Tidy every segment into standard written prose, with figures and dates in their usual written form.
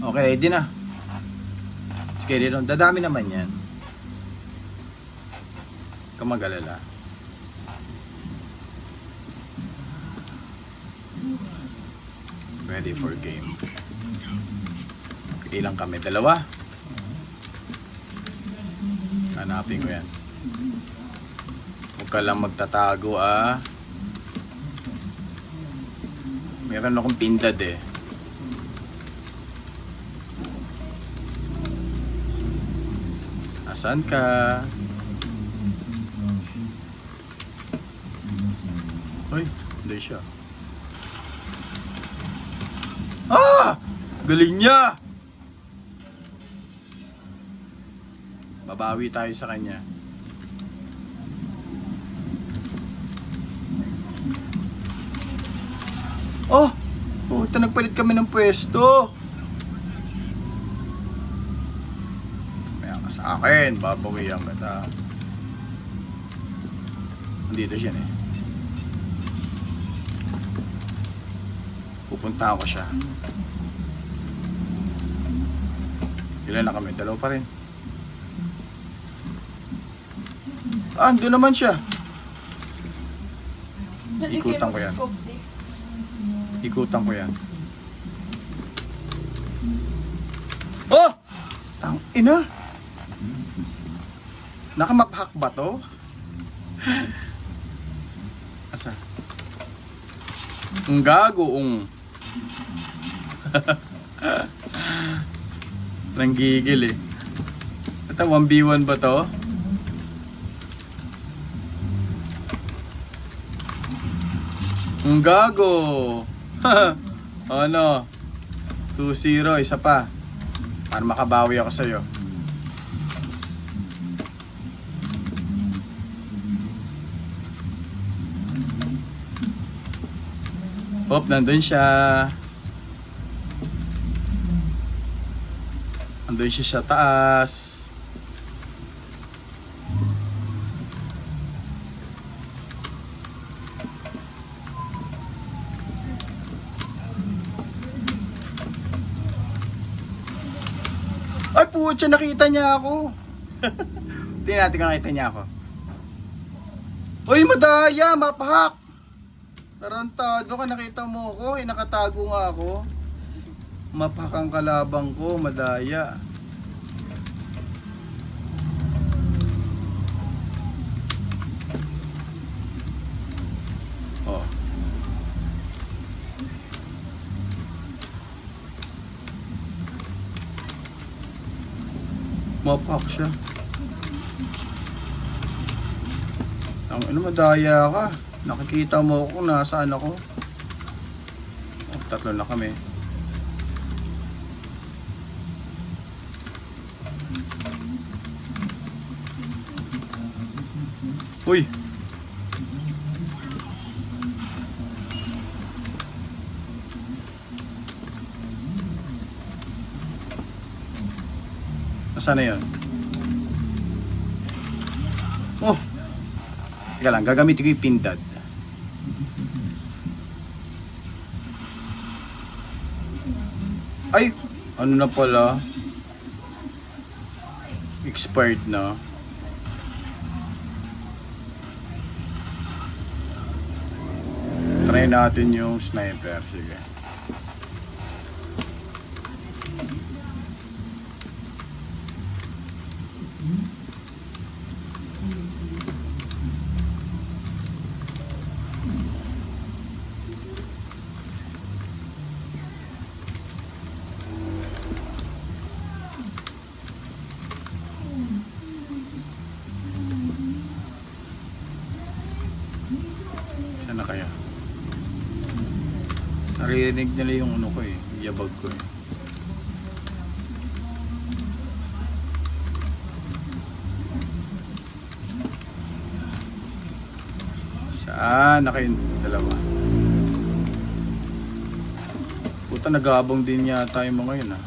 Okay, di na. Let's get it on. Dadami naman yan. Kamagalala. Ready for game. Ilang kami? Dalawa? Hanapin ko yan. Huwag ka lang magtatago ah. Meron akong pindad eh. Nasaan ka? Ay, hindi siya. Ah! Galing niya! Babawi tayo sa kanya. Oh! Puta, nagpalit kami ng pwesto. Kaya ka sa akin, babawihan kita. Nandito siya eh. Pupunta ako siya. Ilan na kami? Dalawa pa rin. Ah, doon naman siya. Ikutan ko yan. Ikutan ko yan. Oh! Tang ina! Nakamaphack ba to? Asa? Ang gagoong. Nanggigil eh. Ito, 1v1 ba to? Ang gago. Ano? 2-0, isa pa. Para makabawi ako sa'yo. Hop, nandun siya. Nandun siya sa taas. Ay, putya, nakita niya ako. Tingnan natin kung nakita niya ako. Uy, madaya, mapahak. Tarantado ka, nakita mo ako. Nakatago nga ako. Mapahak ang kalabang ko, madaya. Oh. Mapak siya. Ang ano, madaya ka. Nakikita mo ako kung nasaan ako. Oh, tatlo na kami. Uy! Nasaan na yun? Oh! Teka lang, gagamitin ko yung pindad. Ay! Ano na pala? Expired na. Try natin yung sniper. Sige. Saan na kaya? Narinig nila yung ano ko eh, yung yabag ko eh. Saan na kayo dalawa? Puta, nag-aabang din yata yung mga yun ah.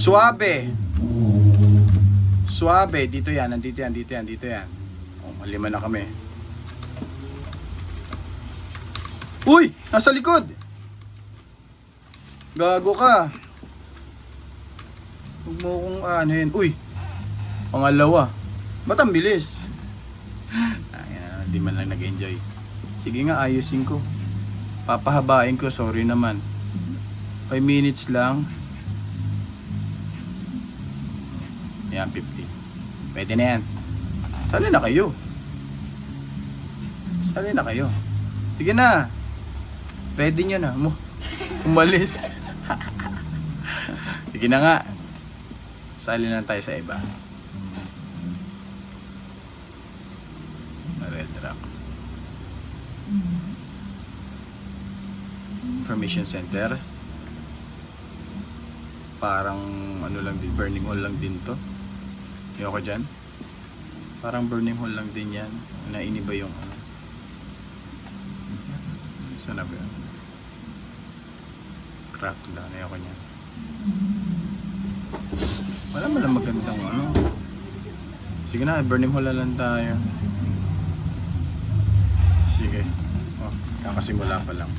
Suabe. Suabe, dito yan, nandito yan, dito yan, dito yan. Oh, malima na kami. Uy! Nasa likod! Gago ka. Huwag mo kong anuhin. Uy! Pangalawa. Ba't ang bilis? Ayan, hindi man lang nag-enjoy. Sige nga, ayusin ko. Papahabain ko, sorry naman. 5 minutes lang. Ayan, 50. Pwede na yan. Sali na kayo. Sali na kayo. Sige na. Ready nyo na. Umalis. Sige na nga. Sali na tayo sa iba. Red Rock. Information Center. Parang ano lang din, Burning Hall lang din to. Ayoko dyan. Parang Burning Hall lang din yan. Nainiba yung ano. Saan na ba yun? Crack lang. Ayoko niyan. Wala mo lang magandang ano. Sige na, Burning Hall na lang tayo. Sige. Oh, kakasimula pa lang.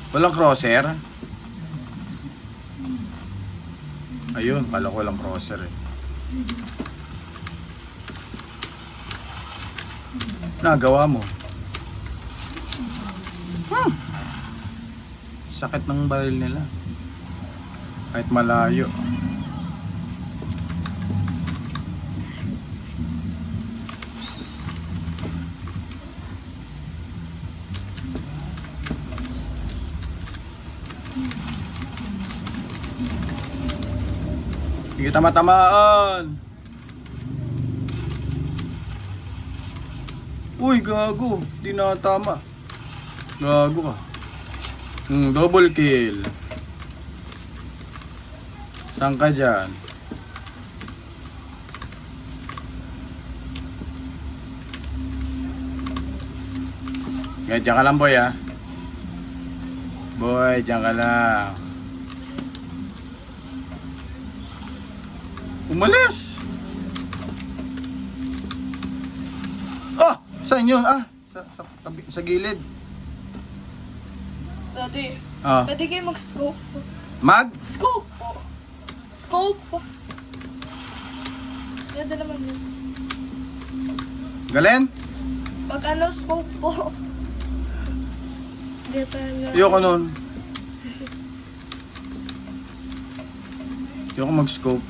Walang crosser. Ayun, kala ko walang crosser eh. Nagawa mo. Sakit ng baril nila. Kahit malayo. Hindi kita matamaan. Uy, gago. Di natama. Gago ka. Double kill. Saan ka dyan? Ngayon, dyan ka lang boy ah. Boy, dyan ka lang. Umalis! Oh! Saan yun? Ah! Sa gilid. Daddy, Ah. pwede kayo mag-scope. Mag? Scope po. Scope po. Pwede naman yun. Galen? Pag ano, scope po. Hindi talaga. Ayoko nun. Ayoko mag-scope.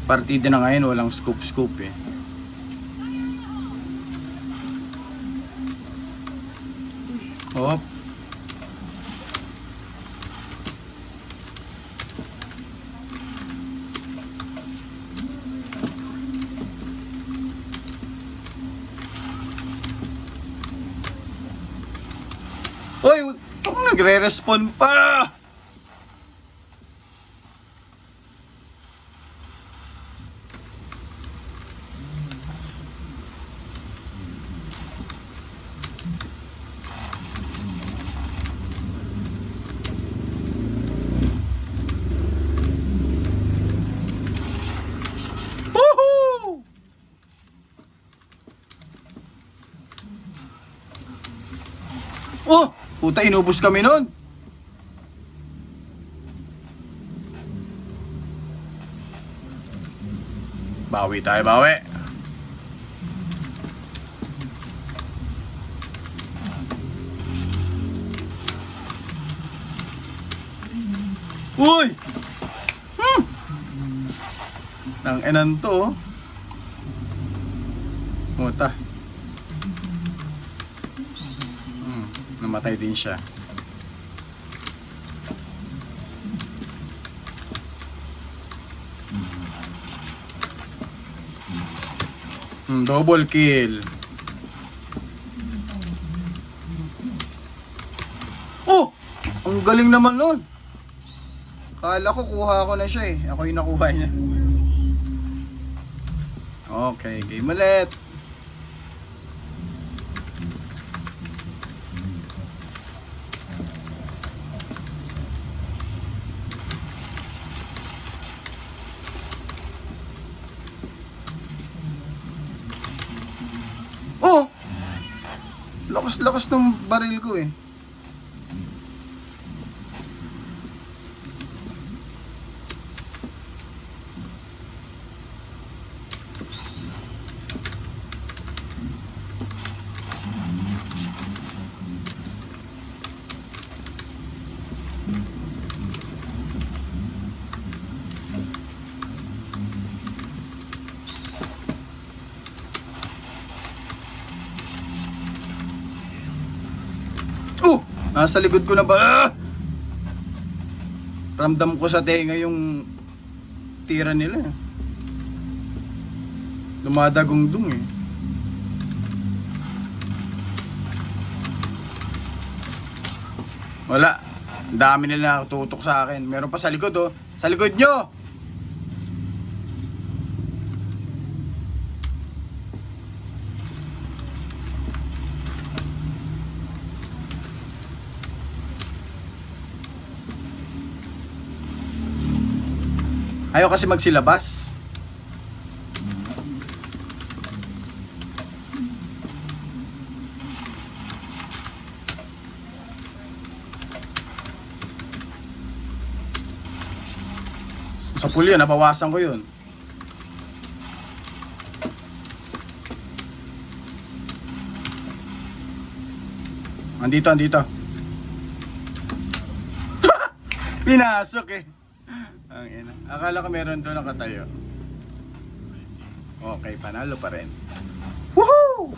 Partida na ngayon, walang scope-scope eh. Hop. Hoy, kung nagre-respond pa! Woohoo! Oh, puta, inubos kami nun. Bawi tayo, bawi. Uy! Nang enan to, oh. Muta. Namatay din siya. Double kill. Oh! Ang galing naman nun. Kala ko kuha ko na siya eh. Ako yung nakuha niya. Okay, game ulit. Oh! Lakas-lakas ng baril ko eh. Oh! Nasa likod ko na ba? Ah! Ramdam ko sa tenga yung tira nila. Dumadagong-dung eh. Wala. Ang dami nila nakatutok sa akin. Meron pa sa likod oh. Sa likod nyo! Ayaw kasi magsilabas. Sa pool yun, nabawasan ko yun. Andito. Pinasok eh. Ang ina. Akala ko meron doon nakatayo. Okay, panalo pa rin. Woohoo!